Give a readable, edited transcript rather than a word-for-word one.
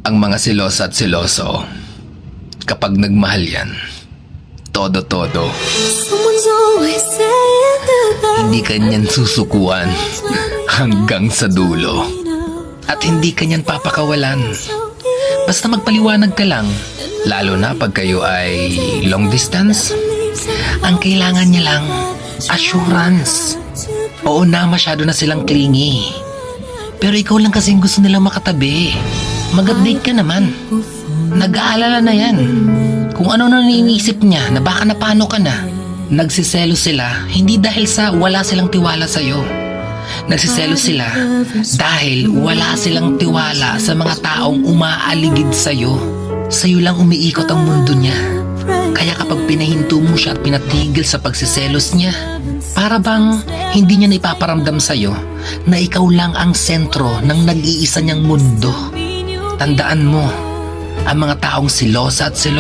Ang mga silosa at siloso, kapag nagmahal yan, todo-todo. Someone's always saying goodbye. Hindi kanyan susukuan hanggang sa dulo. At hindi kanyan papakawalan. Basta magpaliwanag ka lang, lalo na pag kayo ay long distance. Ang kailangan niya lang, assurance. Oo na, masyado na silang clingy. Pero ikaw lang kasing gusto nilang makatabi. Mag-update ka naman. Nag-aalala na yan. Kung ano na iniisip niya na baka napano ka na. Nagsiselo sila hindi dahil sa wala silang tiwala sa'yo. Nagsiselo sila dahil wala silang tiwala sa mga taong umaaligid sa'yo. Sa'yo lang umiikot ang mundo niya. Kaya kapag pinahinto mo siya at pinatigil sa pagsiselos niya, para bang hindi niya naipaparamdam sa'yo na ikaw lang ang sentro ng nag-iisa niyang mundo. Tandaan mo, ang mga taong silosa at silosa